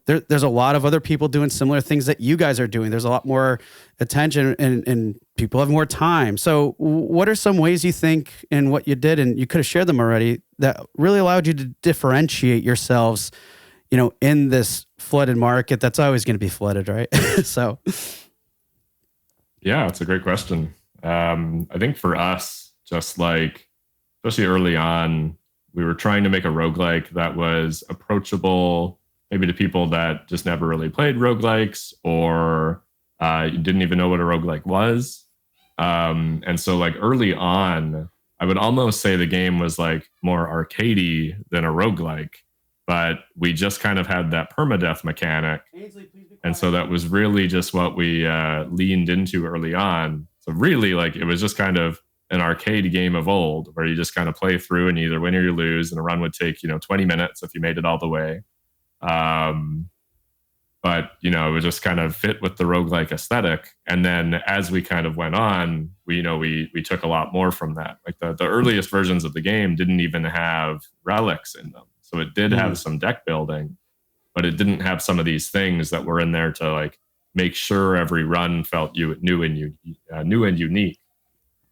there's a lot of other people doing similar things that you guys are doing. There's a lot more attention and people have more time. So what are some ways you think in what you did, and you could have shared them already, that really allowed you to differentiate yourselves, in this flooded market that's always going to be flooded, right? So. Yeah, it's a great question. I think for us, just like, especially early on, we were trying to make a roguelike that was approachable maybe to people that just never really played roguelikes, or didn't even know what a roguelike was. And so like early on, I would almost say the game was like more arcadey than a roguelike, but we just kind of had that permadeath mechanic. And so that was really just what we leaned into early on. So really, like, it was just kind of an arcade game of old where you just kind of play through and you either win or you lose, and a run would take, 20 minutes if you made it all the way. But, it would just kind of fit with the roguelike aesthetic. And then as we kind of went on, we took a lot more from that. Like the earliest versions of the game didn't even have relics in them. So it did have some deck building, but it didn't have some of these things that were in there to like make sure every run felt new and unique.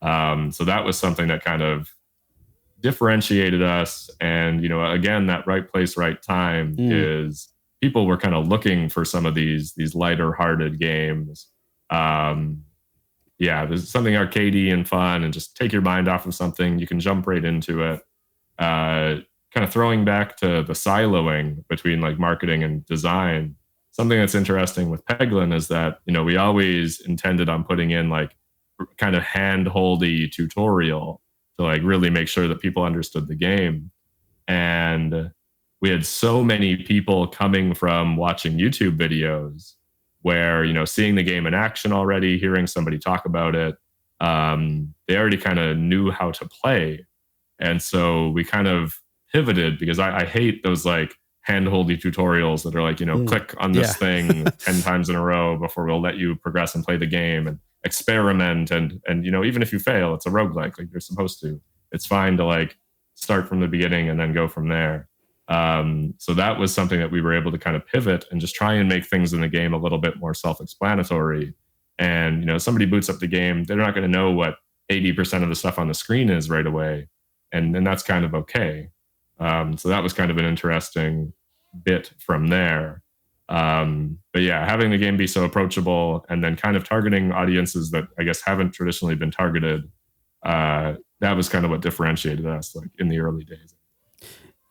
So that was something that kind of differentiated us. And, again, that right place, right time is people were kind of looking for some of these lighter hearted games. There's something arcadey and fun and just take your mind off of something. You can jump right into it. Kind of throwing back to the siloing between like marketing and design. Something that's interesting with Peglin is that, we always intended on putting in like kind of hand-holdy tutorial to like really make sure that people understood the game. And we had so many people coming from watching YouTube videos where, seeing the game in action already, hearing somebody talk about it, they already kind of knew how to play. And so we kind of pivoted, because I hate those like hand-holdy tutorials that are like, click on this thing 10 times in a row before we'll let you progress and play the game and experiment. And even if you fail, it's a roguelike, like you're supposed to. It's fine to like start from the beginning and then go from there. So that was something that we were able to kind of pivot and just try and make things in the game a little bit more self-explanatory. And, somebody boots up the game, they're not going to know what 80% of the stuff on the screen is right away. And that's kind of okay. So that was kind of an interesting bit from there. But yeah, having the game be so approachable and then kind of targeting audiences that I guess haven't traditionally been targeted, that was kind of what differentiated us like in the early days.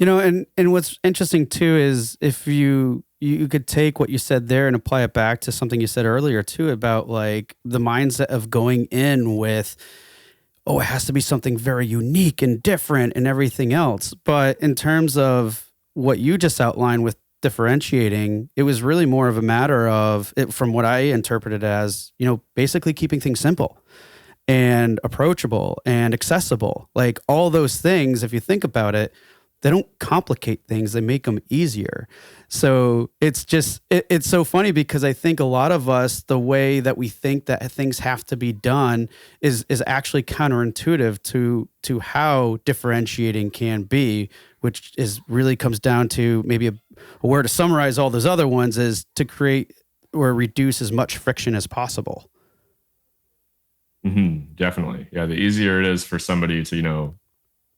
And what's interesting too is if you could take what you said there and apply it back to something you said earlier too about like the mindset of going in with, oh, it has to be something very unique and different and everything else. But in terms of what you just outlined with differentiating, it was really more of a matter of it, from what I interpreted as, basically keeping things simple and approachable and accessible. Like all those things, if you think about it, they don't complicate things, they make them easier. So it's just, it's so funny because I think a lot of us, the way that we think that things have to be done is actually counterintuitive to how differentiating can be, which is really comes down to maybe a word to summarize all those other ones is to create or reduce as much friction as possible. Definitely. Yeah. The easier it is for somebody to,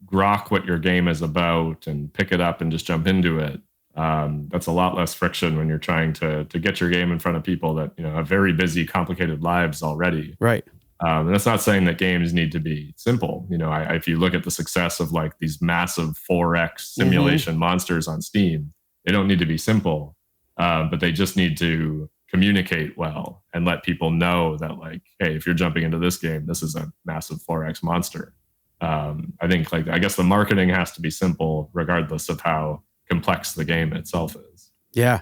grok what your game is about and pick it up and just jump into it. That's a lot less friction when you're trying to get your game in front of people that have very busy, complicated lives already. Right. And that's not saying that games need to be simple. If you look at the success of like these massive 4X simulation monsters on Steam, they don't need to be simple, but they just need to communicate well and let people know that like, hey, if you're jumping into this game, this is a massive 4X monster. I think I guess the marketing has to be simple regardless of how complex the game itself is. Yeah.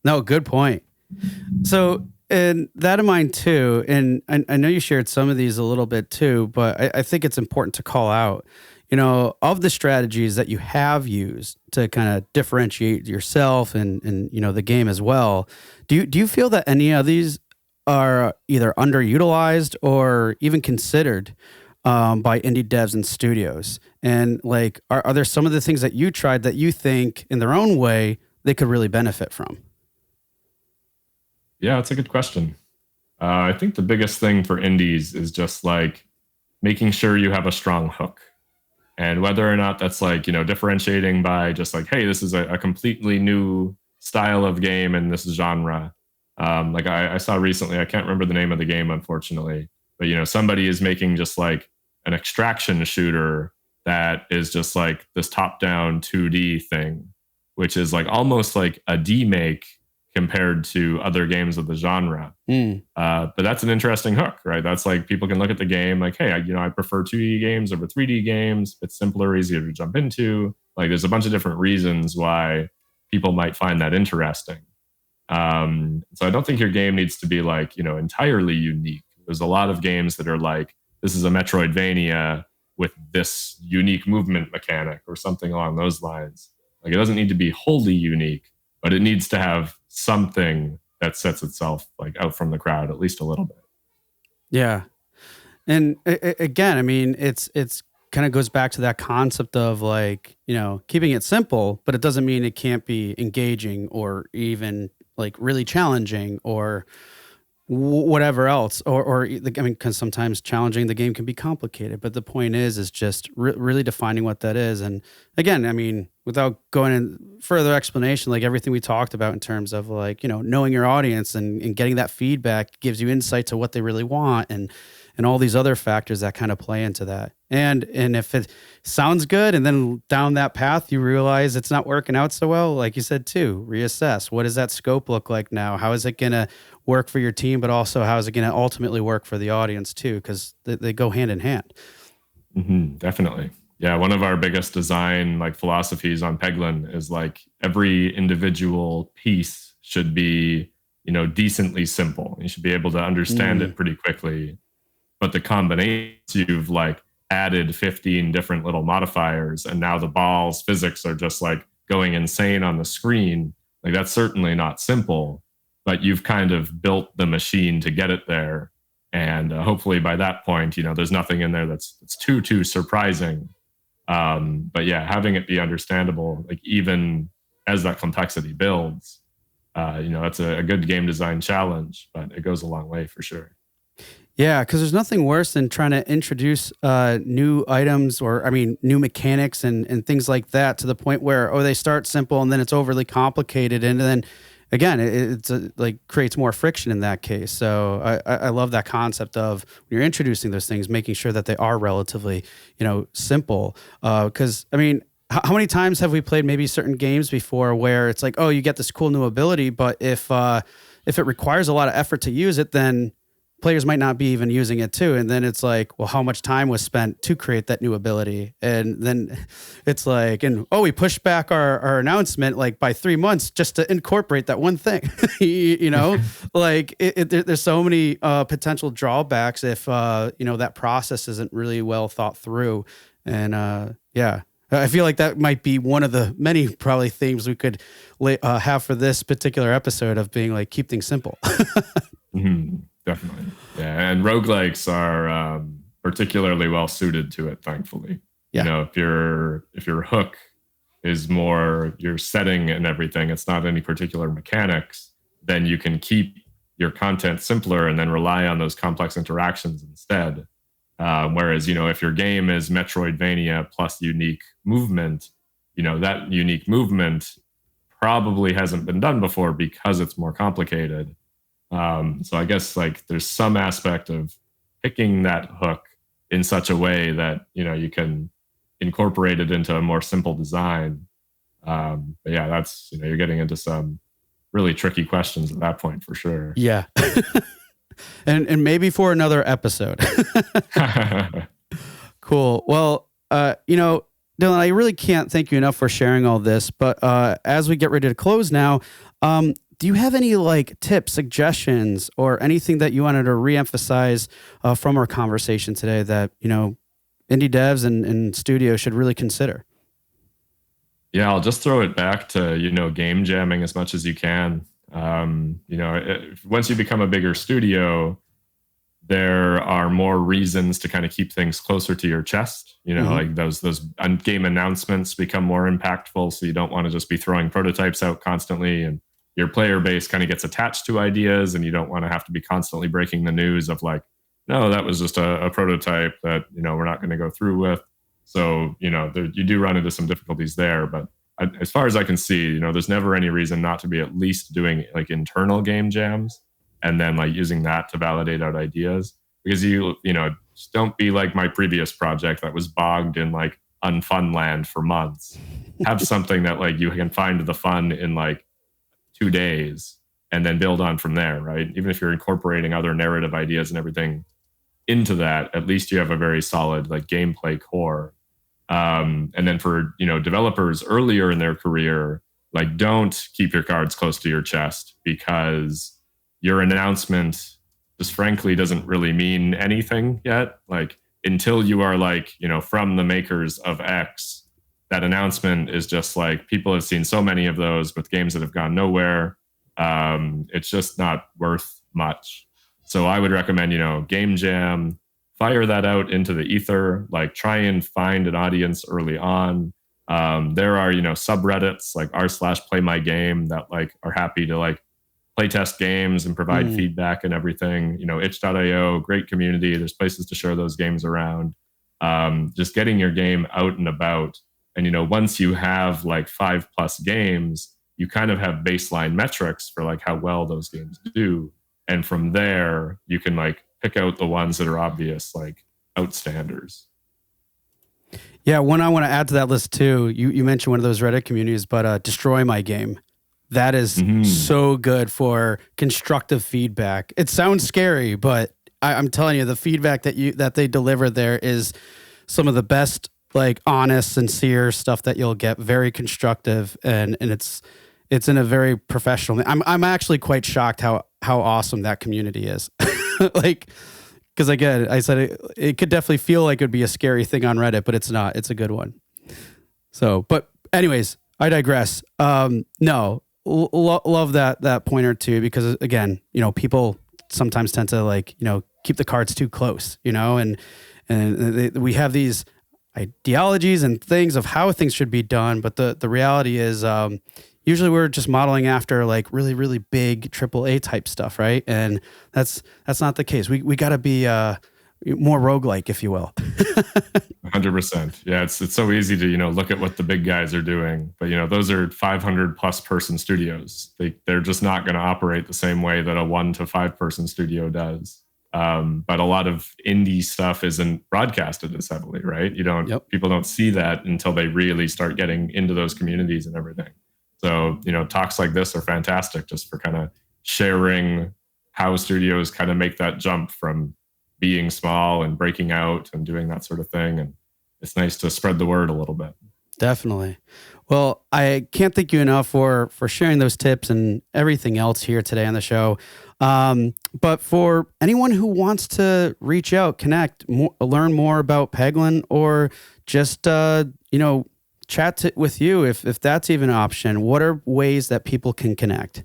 No, good point. So, and that in mind too, and I know you shared some of these a little bit too, but I think it's important to call out, of the strategies that you have used to kind of differentiate yourself and the game as well. Do you feel that any of these are either underutilized or even considered by indie devs and studios? And like, are there some of the things that you tried that you think in their own way they could really benefit from? Yeah, that's a good question. I think the biggest thing for indies is just like making sure you have a strong hook. And whether or not that's like, differentiating by just like, hey, this is a completely new style of game in this genre. Like I saw recently, I can't remember the name of the game, unfortunately, but somebody is making just like an extraction shooter that is just like this top-down 2D thing, which is like almost like a demake compared to other games of the genre. But that's an interesting hook, right? That's like people can look at the game like, hey, I prefer 2D games over 3D games. It's simpler, easier to jump into. Like there's a bunch of different reasons why people might find that interesting. So I don't think your game needs to be like, entirely unique. There's a lot of games that are like, this is a Metroidvania with this unique movement mechanic or something along those lines. Like it doesn't need to be wholly unique, but it needs to have something that sets itself like out from the crowd, at least a little bit. Yeah. And again, I mean, it's kind of goes back to that concept of like, keeping it simple, but it doesn't mean it can't be engaging or even like really challenging or whatever else, because sometimes challenging the game can be complicated, but the point is just really defining what that is. And again, I mean, without going in further explanation, like everything we talked about in terms of like, knowing your audience and getting that feedback gives you insight to what they really want and all these other factors that kind of play into that. And if it sounds good and then down that path, you realize it's not working out so well, like you said too, reassess. What does that scope look like now? How is it going to work for your team, but also how is it going to ultimately work for the audience too? Because they go hand in hand. Definitely. Yeah. One of our biggest design like philosophies on Peglin is like every individual piece should be, decently simple. You should be able to understand it pretty quickly. But the combination, you've like added 15 different little modifiers, and now the ball's physics are just like going insane on the screen. Like that's certainly not simple, but you've kind of built the machine to get it there. And hopefully by that point, there's nothing in there that's too surprising. But yeah, having it be understandable, like even as that complexity builds, that's a good game design challenge, but it goes a long way for sure. Yeah, because there's nothing worse than trying to introduce new items new mechanics and things like that to the point where, they start simple and then it's overly complicated. And then again, it's like creates more friction in that case. So I love that concept of when you're introducing those things, making sure that they are relatively, simple. Because I mean, how many times have we played maybe certain games before where it's like, oh, you get this cool new ability, but if it requires a lot of effort to use it, then players might not be even using it too. And then it's like, well, how much time was spent to create that new ability? And then it's like, we pushed back our announcement like by 3 months just to incorporate that one thing, like there's so many potential drawbacks if, that process isn't really well thought through. And I feel like that might be one of the many probably themes we could have for this particular episode of being like, keep things simple. Mm-hmm. Definitely. Yeah. And roguelikes are particularly well suited to it, thankfully. Yeah. If your hook is more your setting and everything, it's not any particular mechanics, then you can keep your content simpler and then rely on those complex interactions instead. Whereas, if your game is Metroidvania plus unique movement, that unique movement probably hasn't been done before because it's more complicated. So I guess like there's some aspect of picking that hook in such a way that, you can incorporate it into a more simple design. But yeah, that's, you're getting into some really tricky questions at that point for sure. Yeah. and maybe for another episode. Cool. Well, Dylan, I really can't thank you enough for sharing all this, but as we get ready to close now, do you have any like tips, suggestions, or anything that you wanted to reemphasize from our conversation today that, indie devs and studios should really consider? Yeah, I'll just throw it back to, game jamming as much as you can. Once you become a bigger studio, there are more reasons to kind of keep things closer to your chest. Like those game announcements become more impactful. So you don't want to just be throwing prototypes out constantly, and your player base kind of gets attached to ideas, and you don't want to have to be constantly breaking the news of like, no, that was just a prototype that, we're not going to go through with. So, you do run into some difficulties there, but as far as I can see, there's never any reason not to be at least doing like internal game jams and then like using that to validate out ideas, because just don't be like my previous project that was bogged in like unfun land for months. Have something that like you can find the fun in like 2 days and then build on from there, right? Even if you're incorporating other narrative ideas and everything into that, at least you have a very solid like gameplay core. And then for, developers earlier in their career, like don't keep your cards close to your chest, because your announcement just frankly doesn't really mean anything yet. Like until you are like, from the makers of X, that announcement is just like, people have seen so many of those with games that have gone nowhere. It's just not worth much. So I would recommend, game jam, fire that out into the ether, like try and find an audience early on. There are, subreddits like r/playmygame that like are happy to like play test games and provide feedback and everything. Itch.io, great community. There's places to share those games around. Just getting your game out and about. And, once you have like 5+ games, you kind of have baseline metrics for like how well those games do. And from there, you can like pick out the ones that are obvious, like outstanders. Yeah, one I want to add to that list too. You mentioned one of those Reddit communities, but Destroy My Game. That is so good for constructive feedback. It sounds scary, but I'm telling you, the feedback that they deliver there is some of the best, like honest, sincere stuff that you'll get. Very constructive, and it's in a very professional. I'm actually quite shocked how awesome that community is. Like, because again, I said it could definitely feel like it would be a scary thing on Reddit, but it's not. It's a good one. So, but anyways, I digress. No, love that pointer too, because again, people sometimes tend to like, keep the cards too close, and we have these ideologies and things of how things should be done, but the reality is, usually we're just modeling after like really, really big AAA type stuff, right? And that's not the case. We got to be more roguelike, if you will. 100%. Yeah, it's so easy to look at what the big guys are doing, but those are 500 plus person studios. They're just not going to operate the same way that a 1 to 5 person studio does. But a lot of indie stuff isn't broadcasted as heavily, right? People don't see that until they really start getting into those communities and everything. So talks like this are fantastic just for kind of sharing how studios kind of make that jump from being small and breaking out and doing that sort of thing. And it's nice to spread the word a little bit. Definitely. Well, I can't thank you enough for sharing those tips and everything else here today on the show. But for anyone who wants to reach out, connect, learn more about Peglin, or just, chat with you, if that's even an option, what are ways that people can connect?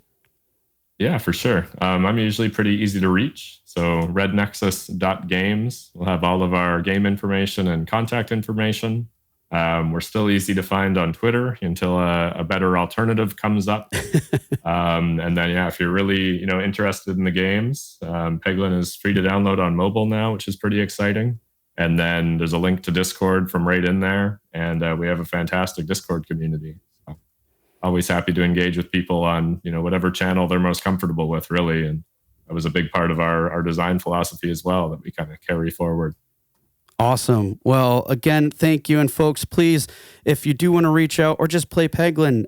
Yeah, for sure. I'm usually pretty easy to reach. So rednexus.games will have all of our game information and contact information. We're still easy to find on Twitter until a better alternative comes up. And then, if you're really interested in the games, Peglin is free to download on mobile now, which is pretty exciting. And then there's a link to Discord from right in there. And we have a fantastic Discord community. So always happy to engage with people on whatever channel they're most comfortable with, really. And that was a big part of our design philosophy as well that we kind of carry forward. Awesome. Well, again, thank you. And folks, please, if you do want to reach out or just play Peglin,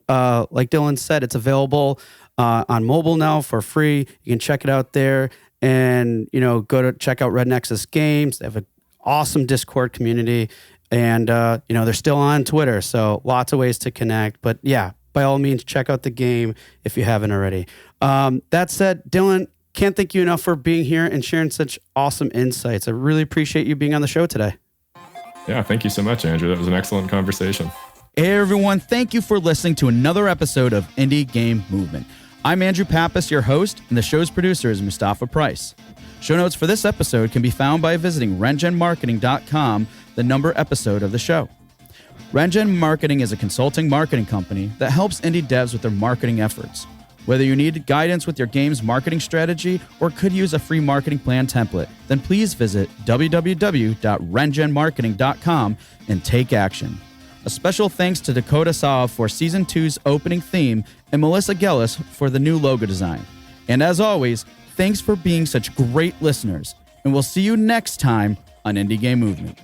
like Dylan said, it's available on mobile now for free. You can check it out there and, go to check out Red Nexus Games. They have an awesome Discord community and, they're still on Twitter. So lots of ways to connect. But yeah, by all means, check out the game if you haven't already. That said, Dylan, can't thank you enough for being here and sharing such awesome insights. I really appreciate you being on the show today. Yeah, thank you so much, Andrew. That was an excellent conversation. Hey, everyone. Thank you for listening to another episode of Indie Game Movement. I'm Andrew Pappas, your host, and the show's producer is Mustafa Price. Show notes for this episode can be found by visiting rengenmarketing.com, the number episode of the show. Rengen Marketing is a consulting marketing company that helps indie devs with their marketing efforts. Whether you need guidance with your game's marketing strategy or could use a free marketing plan template, then please visit www.rengenmarketing.com and take action. A special thanks to Dakota Saw for Season 2's opening theme and Melissa Gellis for the new logo design. And as always, thanks for being such great listeners, and we'll see you next time on Indie Game Movement.